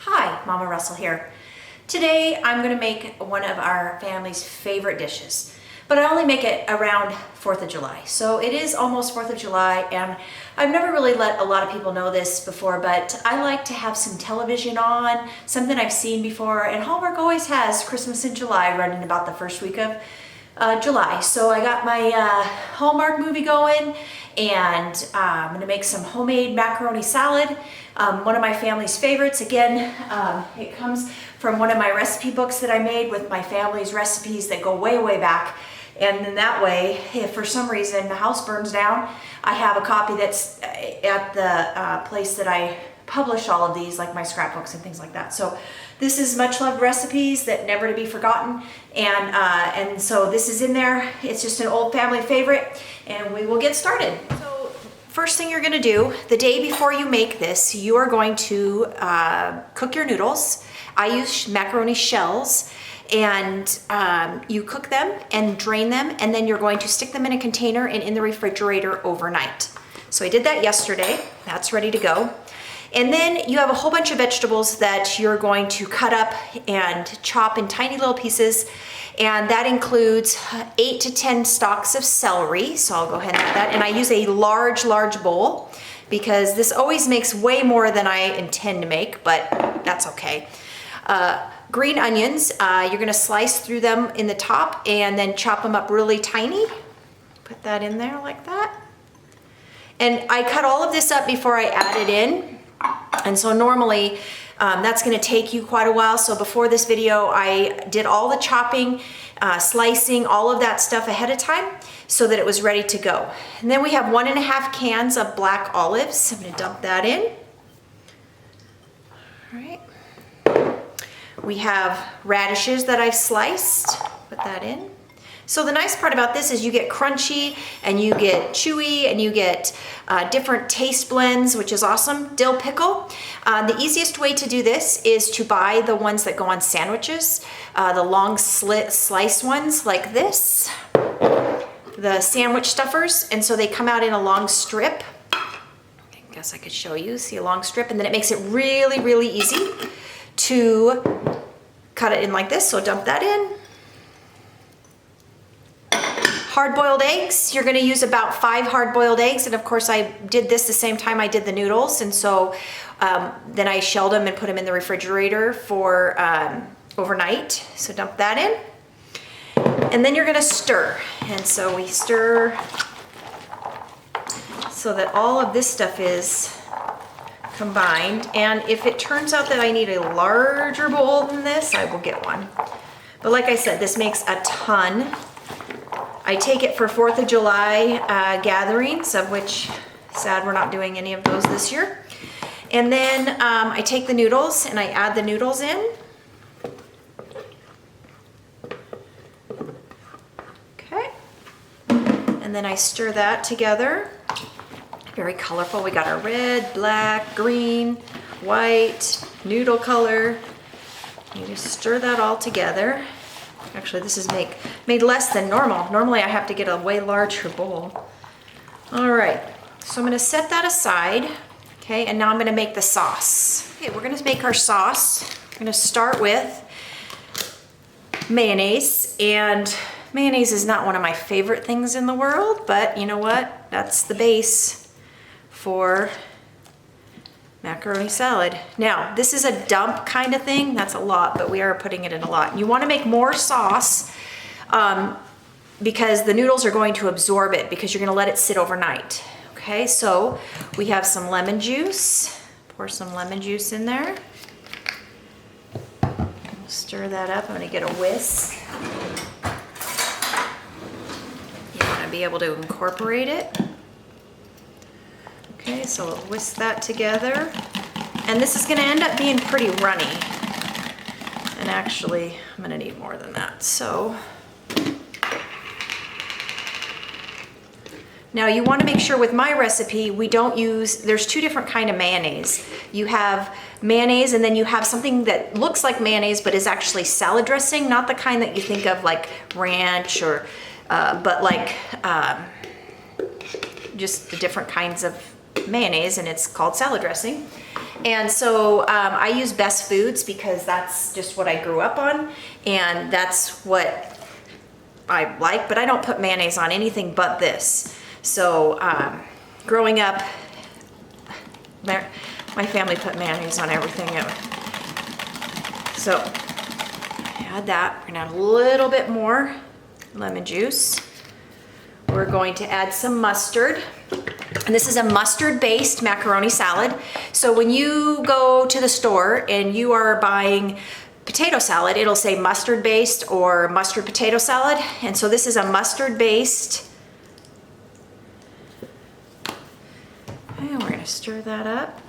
Hi, Mama Russell here. Today I'm going to make one of our family's favorite dishes, but I only make it around 4th of July. So it is almost 4th of July, and I've never really let a lot of people know this before, but I like to have some television on, something I've seen before, and Hallmark always has Christmas in July running about the first week of July. So I got my Hallmark movie going, and I'm gonna make some homemade macaroni salad. One of my family's favorites. Again, it comes from one of my recipe books that I made with my family's recipes that go way, way back. And then that way, if for some reason the house burns down, I have a copy that's at the place that I publish all of these, like my scrapbooks and things like that. So this is much loved recipes that never to be forgotten, and so this is in there. It's just an old family favorite, and we will get started. So first thing you're gonna do, the day before you make this, you are going to cook your noodles. I use macaroni shells, and you cook them and drain them, and then you're going to stick them in a container and in the refrigerator overnight. So I did that yesterday. That's ready to go. And then you have a whole bunch of vegetables that you're going to cut up and chop in tiny little pieces. And that includes 8 to 10 stalks of celery. So I'll go ahead and add that. And I use a large bowl because this always makes way more than I intend to make, but that's okay. Green onions, you're gonna slice through them in the top and then chop them up really tiny. Put that in there like that. And I cut all of this up before I add it in. And so normally that's gonna take you quite a while. So before this video, I did all the chopping, slicing, all of that stuff ahead of time so that it was ready to go. And then we have 1.5 cans of black olives. I'm gonna dump that in. All right. We have radishes that I've sliced. Put that in. So the nice part about this is you get crunchy and you get chewy and you get different taste blends, which is awesome. Dill pickle. The easiest way to do this is to buy the ones that go on sandwiches, the long slice ones like this, the sandwich stuffers, and so they come out in a long strip. I guess I could show you, see a long strip, and then it makes it really, really easy to cut it in like this, so dump that in. Hard-boiled eggs, you're gonna use about 5 hard-boiled eggs, and of course I did this the same time I did the noodles, and so then I shelled them and put them in the refrigerator for overnight, so dump that in. And then you're gonna stir, and so we stir so that all of this stuff is combined, and if it turns out that I need a larger bowl than this, I will get one. But like I said, this makes a ton. I take it for 4th of July gatherings, of which, sad we're not doing any of those this year. And then I take the noodles and I add the noodles in. Okay. And then I stir that together. Very colorful. We got our red, black, green, white, noodle color. You just stir that all together. Actually, this is made less than normal. Normally I have to get a way larger bowl. All right, so I'm gonna set that aside, okay, and now I'm gonna make the sauce. Okay, we're gonna make our sauce. I'm gonna start with mayonnaise, and mayonnaise is not one of my favorite things in the world, but you know what? That's the base for macaroni salad. Now, this is a dump kind of thing. That's a lot, but we are putting it in a lot. You want to make more sauce because the noodles are going to absorb it because you're going to let it sit overnight. Okay, so we have some lemon juice. Pour some lemon juice in there. Stir that up. I'm going to get a whisk. You want to be able to incorporate it. Okay, so we'll whisk that together. And this is gonna end up being pretty runny. And actually, I'm gonna need more than that, so. Now you wanna make sure with my recipe, we don't use, there's 2 different kind of mayonnaise. You have mayonnaise and then you have something that looks like mayonnaise but is actually salad dressing, not the kind that you think of like ranch or, but like just the different kinds of mayonnaise, and it's called salad dressing. And so I use Best Foods because that's just what I grew up on, and that's what I like, but I don't put mayonnaise on anything but this. So growing up, my family put mayonnaise on everything. So add that. We're gonna add a little bit more lemon juice. We're going to add some mustard. And this is a mustard-based macaroni salad. So when you go to the store and you are buying potato salad, it'll say mustard-based or mustard potato salad. And so this is a mustard-based. And we're gonna stir that up.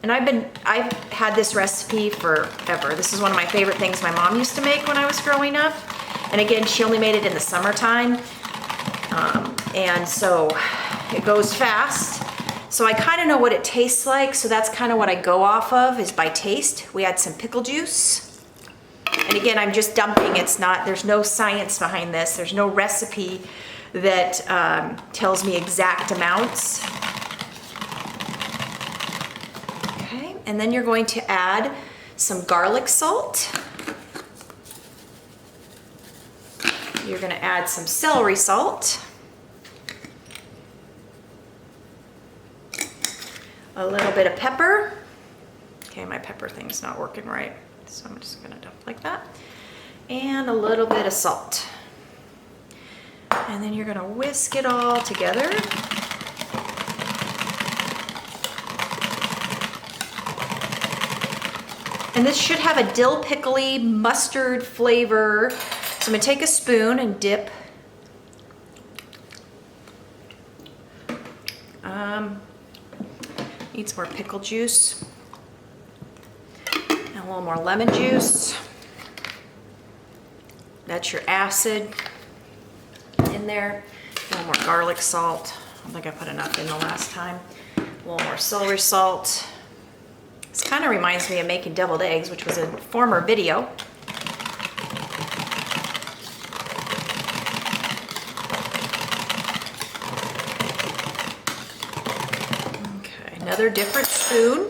And I've had this recipe forever. This is one of my favorite things my mom used to make when I was growing up. And again, she only made it in the summertime. And so it goes fast. So I kind of know what it tastes like. So that's kind of what I go off of, is by taste. We add some pickle juice. And again, I'm just dumping. There's no science behind this. There's no recipe that tells me exact amounts. Okay, and then you're going to add some garlic salt. You're gonna add some celery salt. A little bit of pepper. Okay, my pepper thing's not working right, so I'm just gonna dump like that. And a little bit of salt. And then you're gonna whisk it all together. And this should have a dill pickly mustard flavor. So I'm gonna take a spoon and dip. Need some more pickle juice. And a little more lemon juice. That's your acid in there. A little more garlic salt. I don't think I put enough in the last time. A little more celery salt. This kind of reminds me of making deviled eggs, which was a former video. Okay, another different spoon.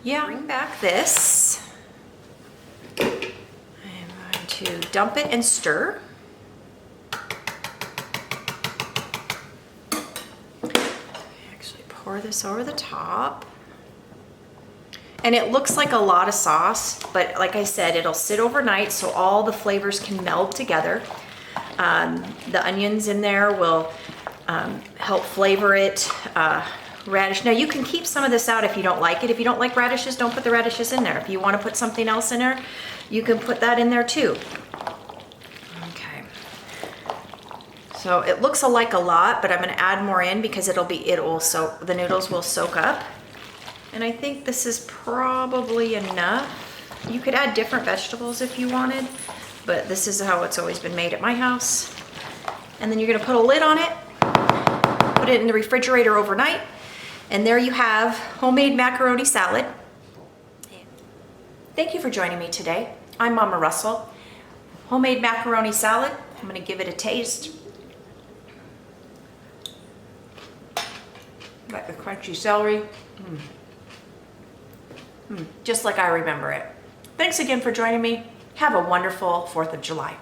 Yeah, bring back this. I'm going to dump it and stir. Actually pour this over the top. And it looks like a lot of sauce, but like I said, it'll sit overnight so all the flavors can meld together. The onions in there will help flavor it. Radish. Now you can keep some of this out if you don't like it. If you don't like radishes, don't put the radishes in there. If you want to put something else in there, you can put that in there too. Okay. So it looks like a lot, but I'm going to add more in because the noodles will soak up. And I think this is probably enough. You could add different vegetables if you wanted, but this is how it's always been made at my house. And then you're going to put a lid on it, put it in the refrigerator overnight. And there you have homemade macaroni salad. Thank you for joining me today. I'm Mama Russell. Homemade macaroni salad. I'm gonna give it a taste. Got the crunchy celery. Just like I remember it. Thanks again for joining me. Have a wonderful 4th of July.